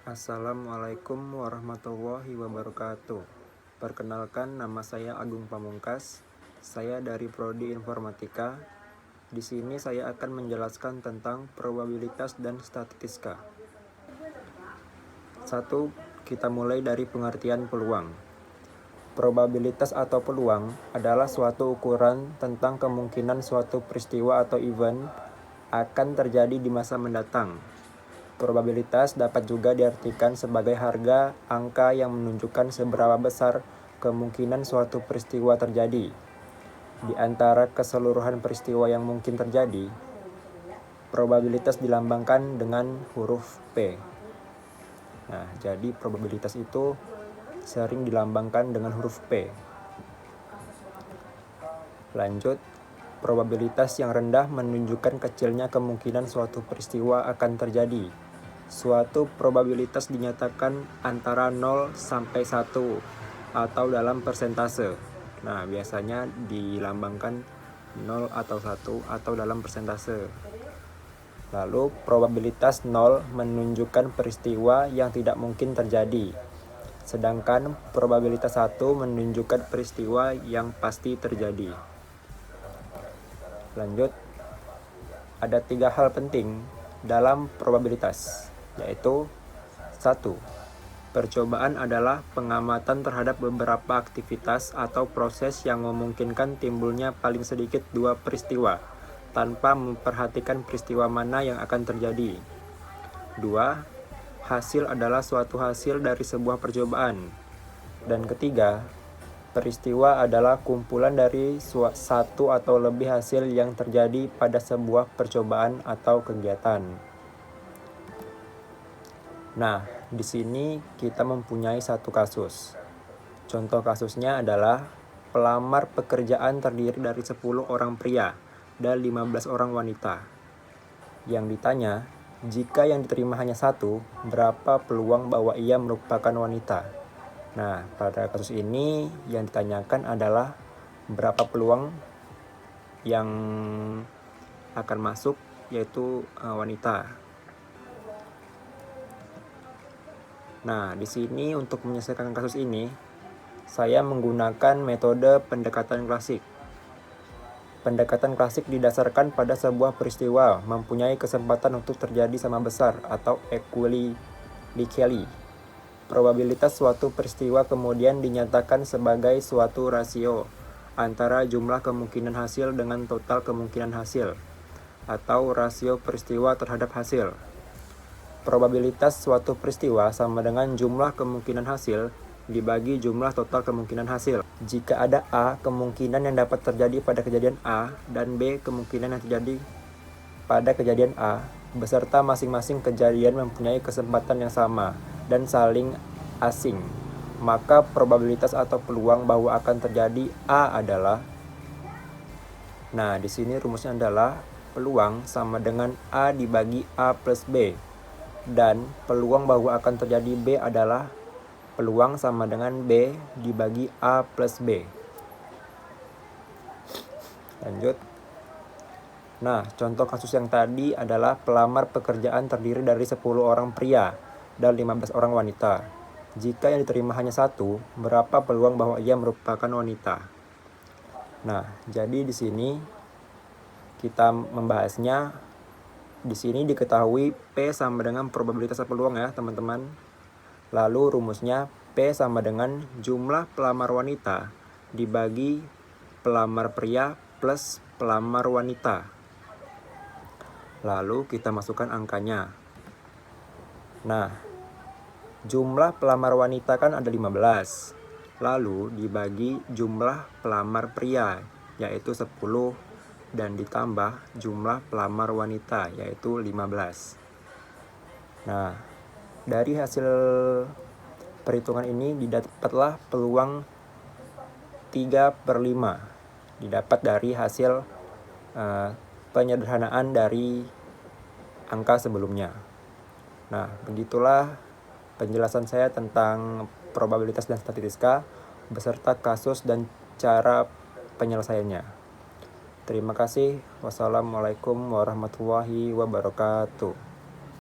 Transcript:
Assalamualaikum warahmatullahi wabarakatuh. Perkenalkan, nama saya Agung Pamungkas. Saya dari Prodi Informatika. Di sini saya akan menjelaskan tentang probabilitas dan statistika. 1. Kita mulai dari pengertian peluang. Probabilitas atau peluang adalah suatu ukuran tentang kemungkinan suatu peristiwa atau event akan terjadi di masa mendatang. Probabilitas dapat juga diartikan sebagai harga angka yang menunjukkan seberapa besar kemungkinan suatu peristiwa terjadi. Di antara keseluruhan peristiwa yang mungkin terjadi, probabilitas dilambangkan dengan huruf P. Nah, jadi probabilitas itu sering dilambangkan dengan huruf P. Lanjut, probabilitas yang rendah menunjukkan kecilnya kemungkinan suatu peristiwa akan terjadi. Suatu probabilitas dinyatakan antara 0 sampai 1 atau dalam persentase. Nah, biasanya dilambangkan 0 atau 1 atau dalam persentase. Lalu, probabilitas 0 menunjukkan peristiwa yang tidak mungkin terjadi. Sedangkan probabilitas 1 menunjukkan peristiwa yang pasti terjadi. Lanjut, ada 3 hal penting dalam probabilitas, yaitu 1. Percobaan adalah pengamatan terhadap beberapa aktivitas atau proses yang memungkinkan timbulnya paling sedikit 2 peristiwa, tanpa memperhatikan peristiwa mana yang akan terjadi. 2. Hasil adalah suatu hasil dari sebuah percobaan. Dan ketiga, peristiwa adalah kumpulan dari satu atau lebih hasil yang terjadi pada sebuah percobaan atau kegiatan. Nah, di sini kita mempunyai satu kasus. Contoh kasusnya adalah pelamar pekerjaan terdiri dari 10 orang pria dan 15 orang wanita. Yang ditanya, jika yang diterima hanya satu, berapa peluang bahwa ia merupakan wanita? Nah, pada kasus ini yang ditanyakan adalah berapa peluang yang akan masuk, yaitu wanita. Nah, di sini untuk menyelesaikan kasus ini, saya menggunakan metode pendekatan klasik. Pendekatan klasik didasarkan pada sebuah peristiwa mempunyai kesempatan untuk terjadi sama besar atau equally likely. Probabilitas suatu peristiwa kemudian dinyatakan sebagai suatu rasio antara jumlah kemungkinan hasil dengan total kemungkinan hasil, atau rasio peristiwa terhadap hasil. Probabilitas suatu peristiwa sama dengan jumlah kemungkinan hasil dibagi jumlah total kemungkinan hasil. Jika ada A kemungkinan yang dapat terjadi pada kejadian A dan B kemungkinan yang terjadi pada kejadian A, beserta masing-masing kejadian mempunyai kesempatan yang sama dan saling asing, maka probabilitas atau peluang bahwa akan terjadi A adalah, nah di sini rumusnya adalah peluang sama dengan A dibagi A plus B, dan peluang bahwa akan terjadi B adalah peluang sama dengan B dibagi A plus B. Lanjut. Nah, contoh kasus yang tadi adalah pelamar pekerjaan terdiri dari 10 orang pria dan 15 orang wanita. Jika yang diterima hanya satu, berapa peluang bahwa ia merupakan wanita? Nah, jadi di sini kita membahasnya. Di sini diketahui P sama dengan probabilitas peluang ya, teman-teman. Lalu rumusnya P sama dengan jumlah pelamar wanita dibagi pelamar pria plus pelamar wanita. Lalu kita masukkan angkanya. Nah, jumlah pelamar wanita kan ada 15. Lalu dibagi jumlah pelamar pria, yaitu 10, dan ditambah jumlah pelamar wanita, yaitu 15. Nah, dari hasil perhitungan ini didapatlah peluang 3/5. Didapat dari hasil penyederhanaan dari angka sebelumnya. Nah, begitulah penjelasan saya tentang probabilitas dan statistika beserta kasus dan cara penyelesaiannya. Terima kasih. Wassalamualaikum warahmatullahi wabarakatuh.